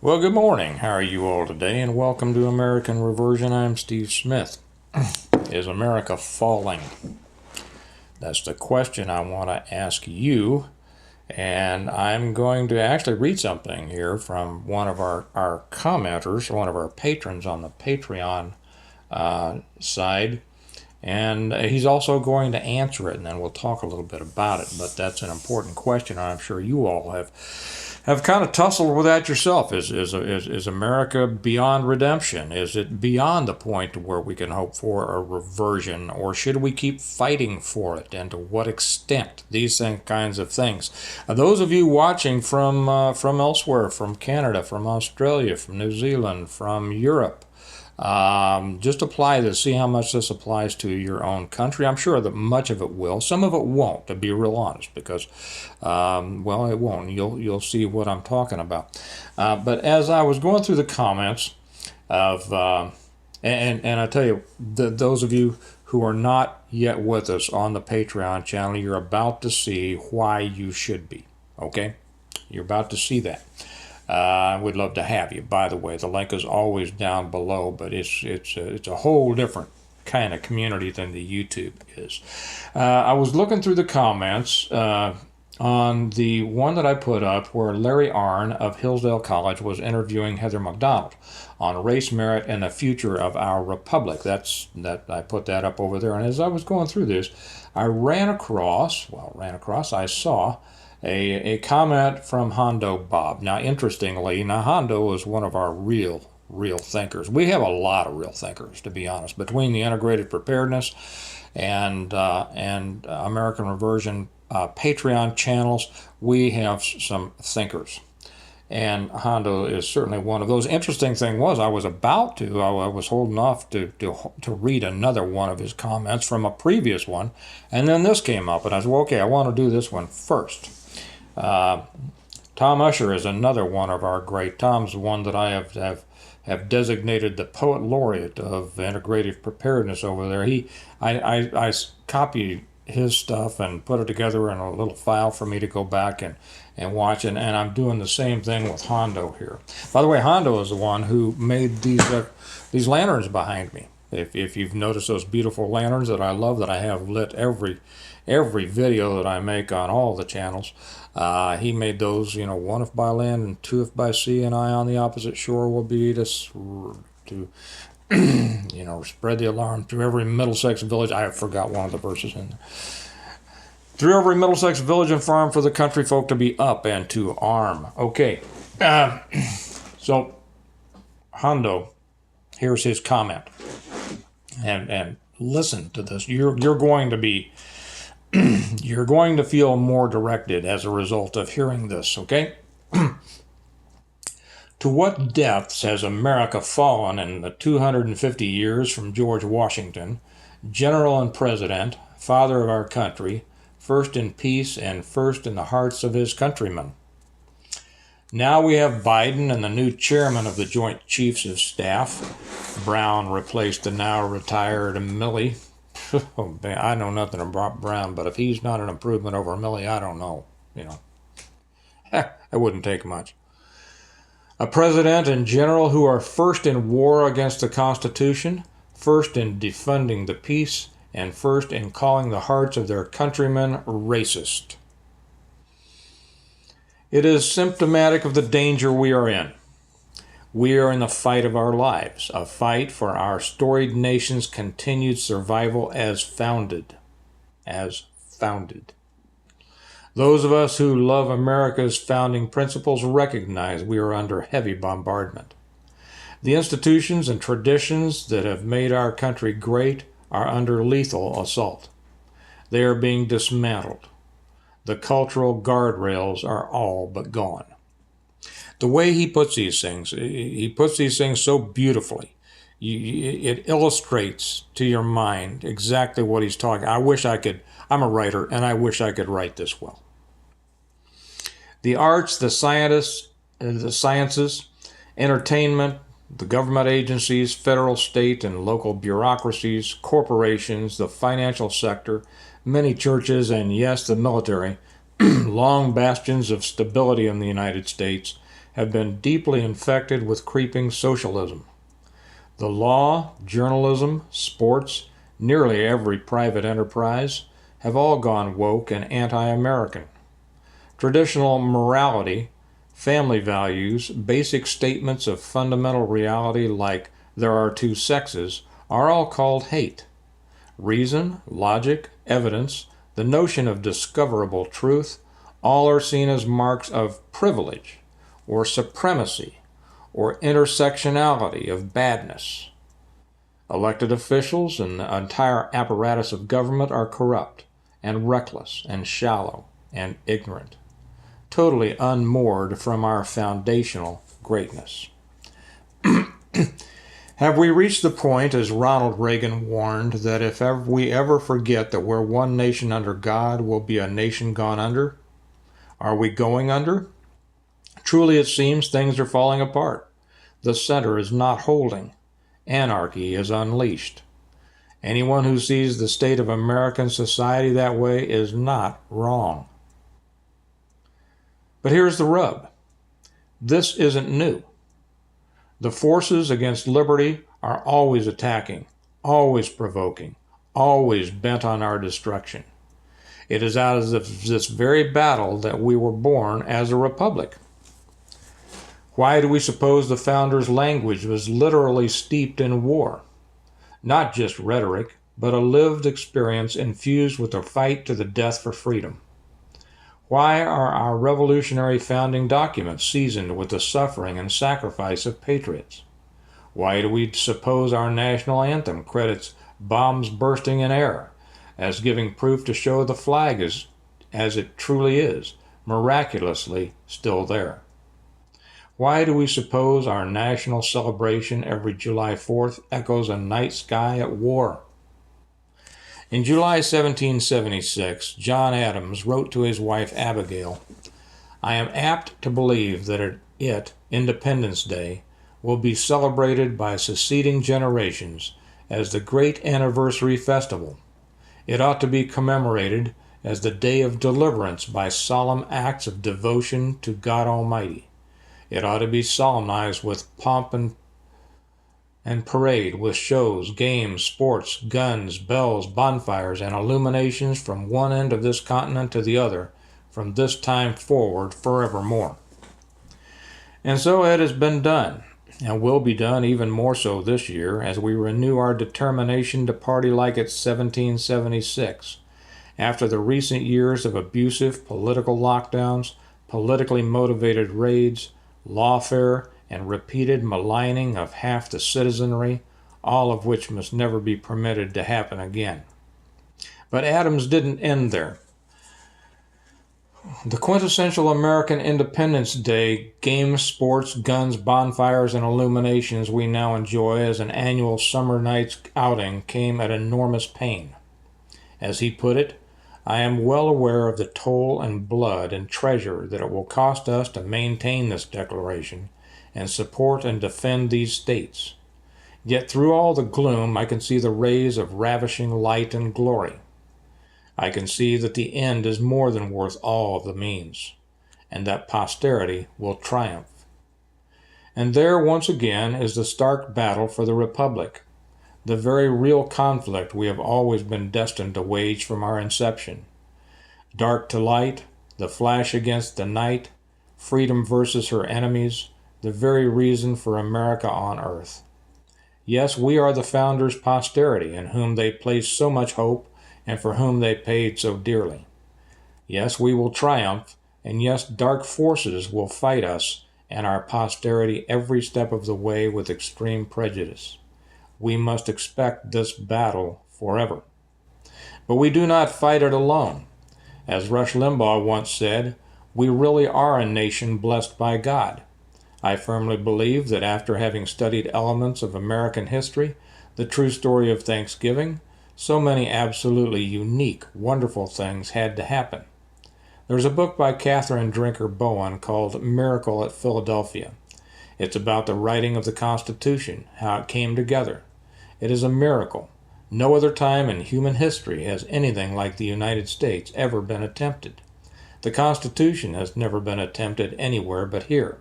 Well, good morning. How are you all today? And welcome to American Reversion. I'm Steve Smith. Is America falling? That's the question I want to ask you. And I'm going to actually read something here from one of our commenters, one of our patrons on the Patreon side. And he's also going to answer it, and then we'll talk a little bit about it. But that's an important question. I'm sure you all have kind of tussled with that yourself. Is America beyond redemption? Is it beyond the point where we can hope for a reversion, or should we keep fighting for it? And to what extent? These kinds of things. Those of you watching from elsewhere, from Canada, from Australia, from New Zealand, from Europe, just apply this, see how much this applies to your own country. I'm sure that much of it will. Some of it won't, to be real honest, because, well, it won't. You'll see what I'm talking about. But as I was going through the comments of, and I tell you, those of you who are not yet with us on the Patreon channel, you're about to see why you should be. Okay? You're about to see that. We'd love to have you. By the way, the link is always down below, but it's a whole different kind of community than the YouTube is. I was looking through the comments on the one that I put up where Larry Arnn of Hillsdale College was interviewing Heather McDonald on race, merit, and the future of our republic. I put that up over there, and as I was going through this, I saw a comment from Hondo Bob. Now, interestingly, Hondo is one of our real thinkers. We have a lot of real thinkers, to be honest. Between the integrated preparedness and American Reversion Patreon channels, we have some thinkers. And Hondo is certainly one of those. Interesting thing was, I was holding off to read another one of his comments from a previous one, and then this came up, and I said, well, okay, I want to do this one first. Tom Usher is another one of our great. Tom's one that I have designated the poet laureate of integrative preparedness over there. I copied his stuff and put it together in a little file for me to go back and watch, and I'm doing the same thing with Hondo here. By the way, Hondo is the one who made these lanterns behind me. If you've noticed those beautiful lanterns that I love, that I have lit every video that I make on all the channels, he made those. One if by land and two if by sea, and I on the opposite shore will be to spread the alarm through every Middlesex village. I forgot one of the verses in there. Through every Middlesex village and farm, for the country folk to be up and to arm. Okay, so Hondo, here's his comment, and listen to this. You're going to be you're going to feel more directed as a result of hearing this. Okay. To what depths has America fallen in the 250 years from George Washington, general and president, father of our country, first in peace and first in the hearts of his countrymen? Now we have Biden and the new chairman of the Joint Chiefs of Staff. Brown replaced the now retired Milley. Oh, man, I know nothing about Brown, but if he's not an improvement over Milley, I don't know. It wouldn't take much. A president and general who are first in war against the Constitution, first in defending the peace, and first in calling the hearts of their countrymen racist. It is symptomatic of the danger we are in. We are in the fight of our lives, a fight for our storied nation's continued survival as founded. Those of us who love America's founding principles recognize we are under heavy bombardment. The institutions and traditions that have made our country great are under lethal assault. They are being dismantled. The cultural guardrails are all but gone. The way he puts these things so beautifully. It illustrates to your mind exactly what he's talking. I'm a writer, and I wish I could write this well. The arts, the sciences, entertainment, the government agencies, federal, state, and local bureaucracies, corporations, the financial sector, many churches, and yes, the military, long bastions of stability in the United States, have been deeply infected with creeping socialism. The law, journalism, sports, nearly every private enterprise have all gone woke and anti-American. Traditional morality, family values, basic statements of fundamental reality like there are two sexes are all called hate. Reason, logic, evidence, the notion of discoverable truth, all are seen as marks of privilege or supremacy or intersectionality of badness. Elected officials and the entire apparatus of government are corrupt and reckless and shallow and ignorant, totally unmoored from our foundational greatness. Have we reached the point, as Ronald Reagan warned, that if we ever forget that we're one nation under God, we'll be a nation gone under? Are we going under? Truly, it seems things are falling apart. The center is not holding. Anarchy is unleashed. Anyone who sees the state of American society that way is not wrong. But here's the rub. This isn't new. The forces against liberty are always attacking, always provoking, always bent on our destruction. It is out of this very battle that we were born as a republic. Why do we suppose the founders' language was literally steeped in war? Not just rhetoric, but a lived experience infused with a fight to the death for freedom. Why are our revolutionary founding documents seasoned with the suffering and sacrifice of patriots? Why do we suppose our national anthem credits bombs bursting in air as giving proof to show the flag is, as it truly is, miraculously still there? Why do we suppose our national celebration every July 4th echoes a night sky at war? In July 1776, John Adams wrote to his wife Abigail, "I am apt to believe that Independence Day, will be celebrated by succeeding generations as the great anniversary festival. It ought to be commemorated as the day of deliverance by solemn acts of devotion to God Almighty. It ought to be solemnized with pomp and parade, with shows, games, sports, guns, bells, bonfires, and illuminations from one end of this continent to the other, from this time forward forevermore." And so it has been done, and will be done even more so this year as we renew our determination to party like it's 1776, after the recent years of abusive political lockdowns, politically motivated raids, lawfare, and repeated maligning of half the citizenry, all of which must never be permitted to happen again. But Adams didn't end there. The quintessential American Independence Day games, sports, guns, bonfires, and illuminations we now enjoy as an annual summer night's outing came at enormous pain. As he put it, "I am well aware of the toll and blood and treasure that it will cost us to maintain this declaration and support and defend these states. Yet through all the gloom I can see the rays of ravishing light and glory. I can see that the end is more than worth all of the means, and that posterity will triumph." And there once again is the stark battle for the Republic, the very real conflict we have always been destined to wage from our inception. Dark to light, the flash against the night, freedom versus her enemies, the very reason for America on earth. Yes, we are the founders' posterity, in whom they placed so much hope and for whom they paid so dearly. Yes, we will triumph, and yes, dark forces will fight us and our posterity every step of the way with extreme prejudice. We must expect this battle forever. But we do not fight it alone. As Rush Limbaugh once said, we really are a nation blessed by God. I firmly believe that after having studied elements of American history, the true story of Thanksgiving, so many absolutely unique, wonderful things had to happen. There's a book by Catherine Drinker Bowen called Miracle at Philadelphia. It's about the writing of the Constitution, how it came together. It is a miracle. No other time in human history has anything like the United States ever been attempted. The Constitution has never been attempted anywhere but here,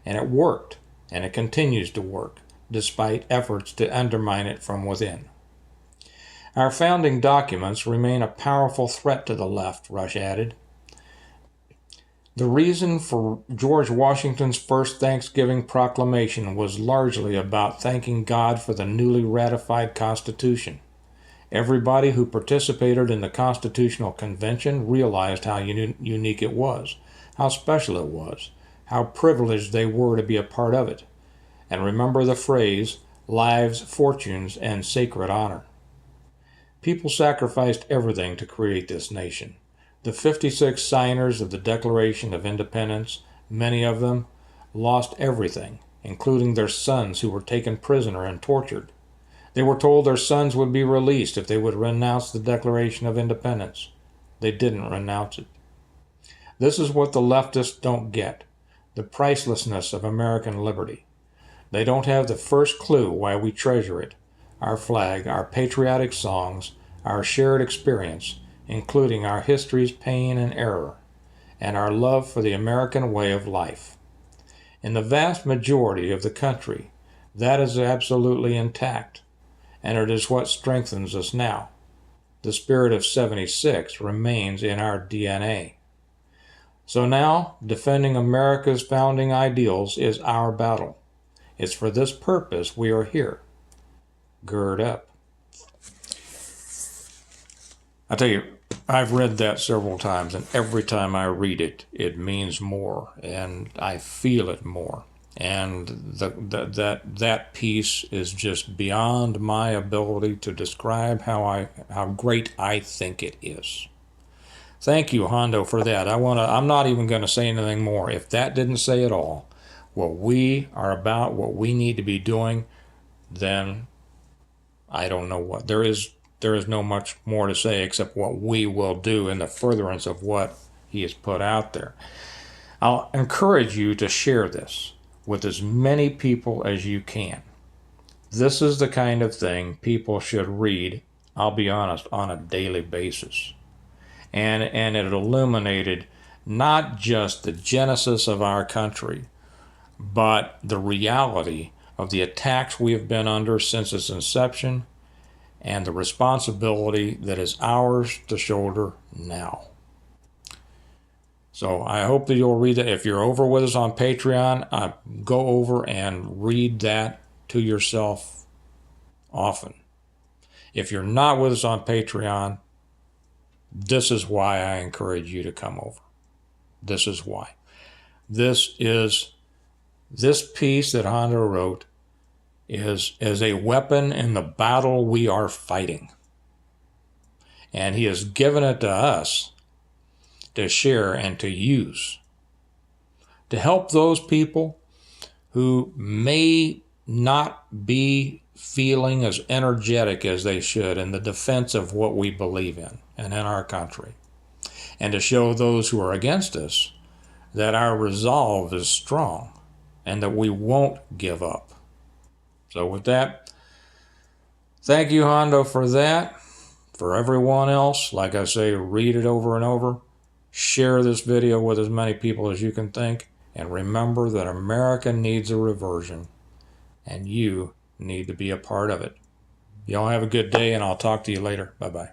And it worked, and it continues to work, despite efforts to undermine it from within. Our founding documents remain a powerful threat to the left, Rush added. The reason for George Washington's first Thanksgiving proclamation was largely about thanking God for the newly ratified Constitution. Everybody who participated in the Constitutional Convention realized how unique it was, how special it was, how privileged they were to be a part of it. And remember the phrase, lives, fortunes, and sacred honor. People sacrificed everything to create this nation. The 56 signers of the Declaration of Independence, many of them, lost everything, including their sons who were taken prisoner and tortured. They were told their sons would be released if they would renounce the Declaration of Independence. They didn't renounce it. This is what the leftists don't get, the pricelessness of American liberty. They don't have the first clue why we treasure it, our flag, our patriotic songs, our shared experience, including our history's pain and error, and our love for the American way of life. In the vast majority of the country, that is absolutely intact, and it is what strengthens us now. The spirit of '76 remains in our DNA. So now, defending America's founding ideals is our battle. It's for this purpose we are here. Gird up. I tell you, I've read that several times, and every time I read it, it means more, and I feel it more. And that piece is just beyond my ability to describe how great I think it is. Thank you, Hondo, for that. I'm not even going to say anything more. If that didn't say it all, what we are about, what we need to be doing, then I don't know what. There is no much more to say except what we will do in the furtherance of what he has put out there. I'll encourage you to share this with as many people as you can. This is the kind of thing people should read, I'll be honest, on a daily basis. And it illuminated not just the genesis of our country, but the reality of the attacks we have been under since its inception and the responsibility that is ours to shoulder now. So I hope that you'll read that. If you're over with us on Patreon, go over and read that to yourself often. If you're not with us on Patreon, this is why I encourage you to come over. This is why. This piece that Hondo wrote is a weapon in the battle we are fighting. And he has given it to us to share and to use, to help those people who may not be feeling as energetic as they should in the defense of what we believe in and in our country, and to show those who are against us that our resolve is strong and that we won't give up. So with that, thank you, Hondo, for that. For everyone else, like I say, read it over and over. Share this video with as many people as you can think. And remember that America needs a reversion, and you need to be a part of it. Y'all have a good day, and I'll talk to you later. Bye-bye.